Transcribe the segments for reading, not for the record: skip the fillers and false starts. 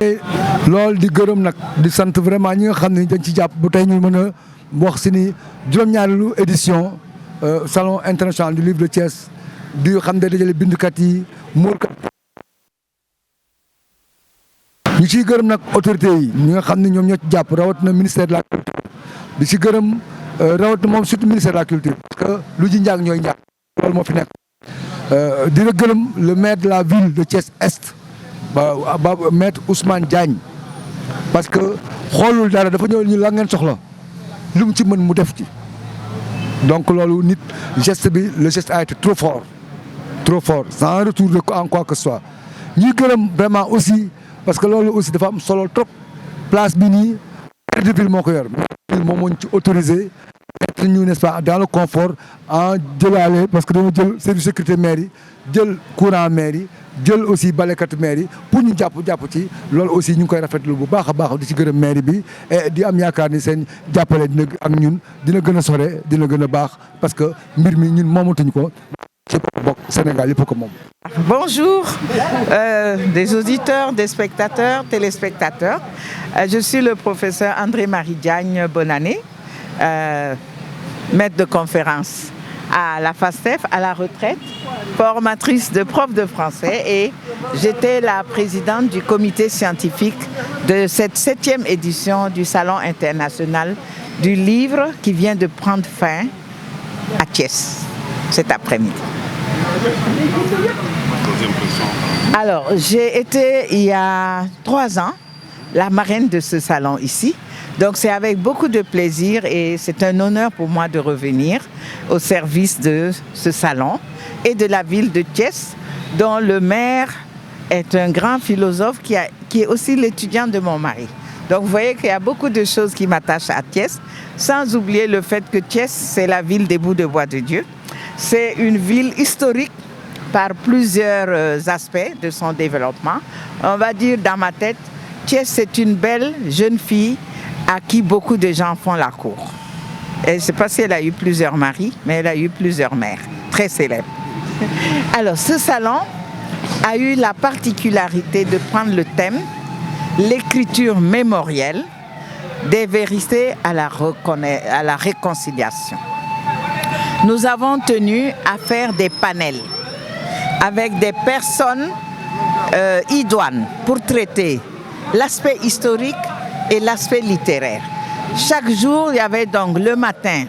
loolu di gërëm nag di sant vraiment ñi nga xam ne dañ ci jàpp ba tey ñu mën a wax si ni juróom-ñaareelu édition salon international du livre de Thiès di xam ne dajale bindkat yi muurkat ñu ciy gërëm nag autorités yi ñi nga xam ne ñoom ñoo ci jàpp rawatina ministère de la culture di ci gërëm rawatina moom surtout ministère de la culture parce que lu ji njaag ñooy njaag loolu moo fi nekk dina gërëm le maire de la ville de Thiès Est ba maître Ousmane Diagne parce que xoolul dara dafa ñëw ñu la ngeen soxla lu mu ci mën mu def ci donc loolu nit geste bi le geste a été trop fort sans retour de en quoi que ce soit ñuy gërëm vraiment aussi parce que loolu aussi dafa am solo trop place bi nii maire de ville moo ko yor moom moo ñu ci autorisé mettre ñu n'est-ce pas dans le confort en jëlaale parce que dañoo jël service sécurité maire yi jël courant maire yi jël aussi balekatu maire yi pour ñu jàpp ci loolu aussi ñu ngi koy rafetlu bu baax a baax di ci gërëm maire bi et di am yaakaar ni seen jàppale dina ak ñun dina gën a sore dina gën a baax parce que mbir mi ñun moomatuñ ko ci bokk Sénégal yëpp ko moom. Bonjour des auditeurs, des spectateurs, téléspectateurs. Je suis le professeur André-Marie Diagne Bonannée, maître de conférence à la FASTEF, à la retraite, formatrice de profs de français et j'étais la présidente du comité scientifique de cette 7e édition du Salon international du livre qui vient de prendre fin à Thiès cet après-midi. Alors, j'ai été il y a 3 ans la marraine de ce salon ici. Donc c'est avec beaucoup de plaisir et c'est un honneur pour moi de revenir au service de ce salon et de la ville de Thiès, dont le maire est un grand philosophe qui est aussi l'étudiant de mon mari. Donc vous voyez qu'il y a beaucoup de choses qui m'attachent à Thiès, sans oublier le fait que Thiès, c'est la ville des Bouts de Bois de Dieu. C'est une ville historique par plusieurs aspects de son développement. On va dire dans ma tête, Thiès, c'est une belle jeune fille à qui beaucoup de gens font la cour. Et je ne sais pas si elle a eu plusieurs maris, mais elle a eu plusieurs mères, très célèbres. Alors, ce salon a eu la particularité de prendre le thème « L'écriture mémorielle des vérités à la réconciliation ». Nous avons tenu à faire des panels avec des personnes idoines pour traiter l'aspect historique et l'aspect littéraire. Chaque jour, il y avait donc le matin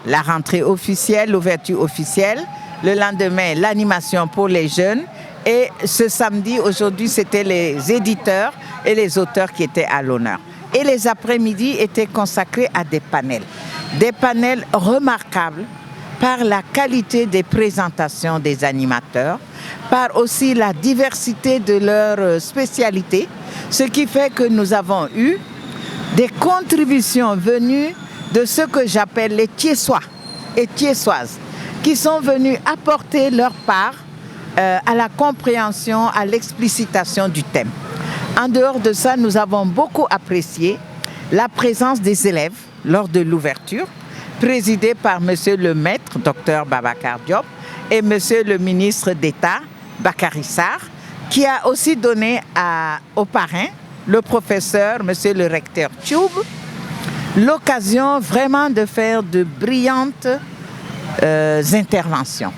la rentrée officielle, l'ouverture officielle, le lendemain l'animation pour les jeunes et ce samedi, aujourd'hui, c'était les éditeurs et les auteurs qui étaient à l'honneur. Et les après-midi étaient consacrés à des panels remarquables par la qualité des présentations des animateurs, par aussi la diversité de leurs spécialités, ce qui fait que nous avons eu des contributions venues de ce que j'appelle les Thiessois et Thiessoises, qui sont venus apporter leur part à la compréhension, à l'explicitation du thème. En dehors de ça, nous avons beaucoup apprécié la présence des élèves lors de l'ouverture, présidée par monsieur le maître, docteur Babacar Diop, et monsieur le ministre d'État, Bakary Sarr, qui a aussi donné au parrain, le professeur, monsieur le recteur Tchoub, l'occasion vraiment de faire de brillantes interventions.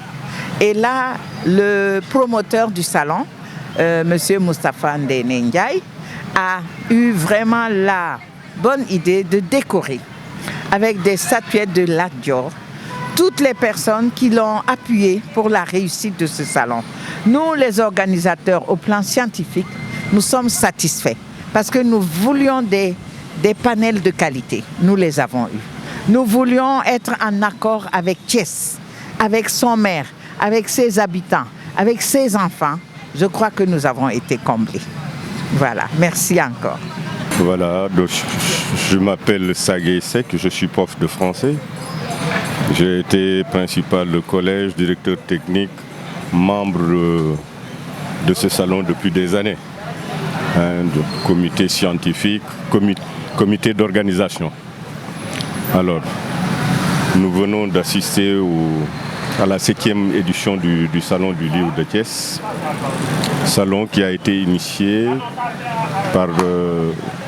Et là, le promoteur du salon, monsieur Moustapha Ndéné Ndiaye, a eu vraiment la bonne idée de décorer avec des statuettes de Lat Dior toutes les personnes qui l'ont appuyé pour la réussite de ce salon. Nous, les organisateurs, au plan scientifique, nous sommes satisfaits parce que nous voulions des panels de qualité. Nous les avons eus. Nous voulions être en accord avec Thiès, avec son maire, avec ses habitants, avec ses enfants. Je crois que nous avons été comblés. Voilà, merci encore. Voilà, donc je m'appelle Sagué Sek, je suis prof de français. J'ai été principal de collège, directeur technique, membre de ce salon depuis des années. De comité scientifique, comité d'organisation. Alors, nous venons d'assister à la 7e édition du Salon du Livre de Thiès. Salon qui a été initié par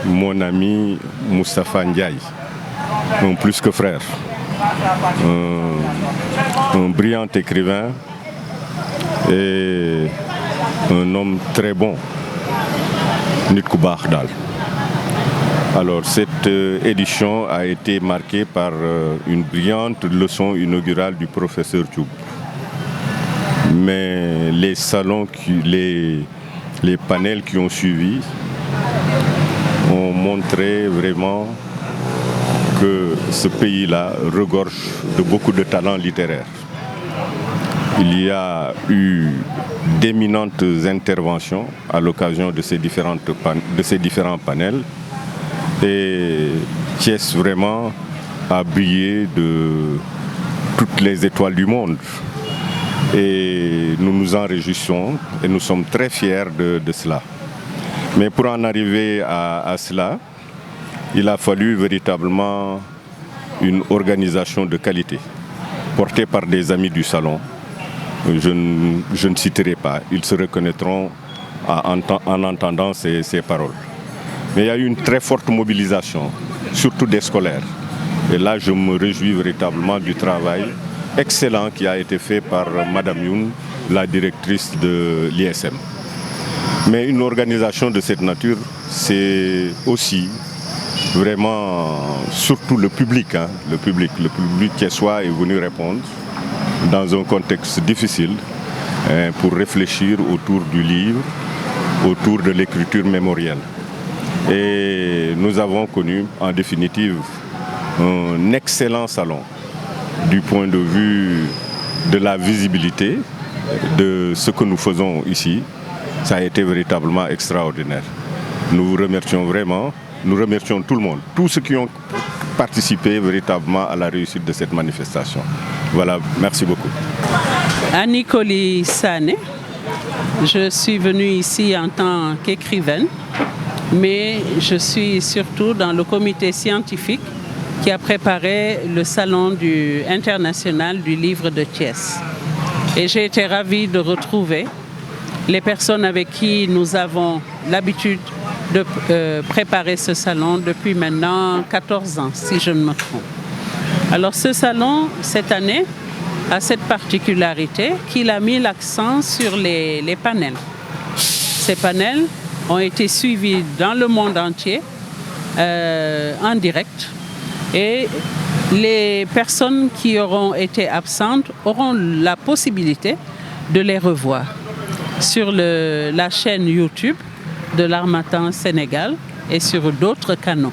mon ami Moustapha Ndiaye, un plus que frère, un brillant écrivain et un homme très bon, nit ku baax daal. Alors cette édition a été marquée par une brillante leçon inaugurale du professeur Thioub. Mais les salons, les panels qui ont suivi ont montré vraiment que ce pays-là regorge de beaucoup de talents littéraires. Il y a eu d'éminentes interventions à l'occasion de ces différents panels. Et Thiès vraiment a brillé de toutes les étoiles du monde. Et nous nous en réjouissons et nous sommes très fiers de cela. Mais pour en arriver à cela, il a fallu véritablement une organisation de qualité, portée par des amis du salon. Je ne citerai pas, ils se reconnaîtront en entendant ces paroles. Mais il y a eu une très forte mobilisation, surtout des scolaires. Et là, je me réjouis véritablement du travail excellent qui a été fait par Madame Youn, la directrice de l'ISM. Mais une organisation de cette nature, c'est aussi vraiment, surtout le public qui soit est venu répondre dans un contexte difficile pour réfléchir autour du livre, autour de l'écriture mémorielle. Et nous avons connu en définitive un excellent salon du point de vue de la visibilité de ce que nous faisons ici. Ça a été véritablement extraordinaire. Nous vous remercions vraiment, nous remercions tout le monde, tous ceux qui ont participé véritablement à la réussite de cette manifestation. Voilà, merci beaucoup. Annie Coly Sané, je suis venue ici en tant qu'écrivaine. Mais je suis surtout dans le comité scientifique qui a préparé le salon international du livre de Thiès. Et j'ai été ravie de retrouver les personnes avec qui nous avons l'habitude de préparer ce salon depuis maintenant 14 ans, si je ne me trompe. Alors ce salon, cette année, a cette particularité qu'il a mis l'accent sur les panels. Ces panels ont été suivis dans le monde entier en direct et les personnes qui auront été absentes auront la possibilité de les revoir sur la chaîne YouTube de l'Harmattan Sénégal et sur d'autres canaux.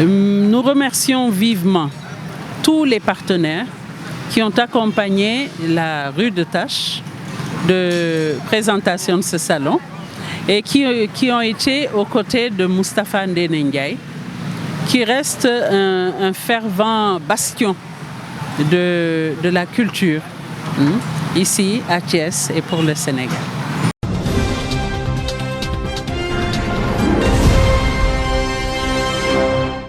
Nous remercions vivement tous les partenaires qui ont accompagné la rue de Tâche de présentation de ce salon et qui ont été aux côtés de Moustapha Ndiaye, qui reste un fervent bastion de la culture ici à Thiès et pour le Sénégal.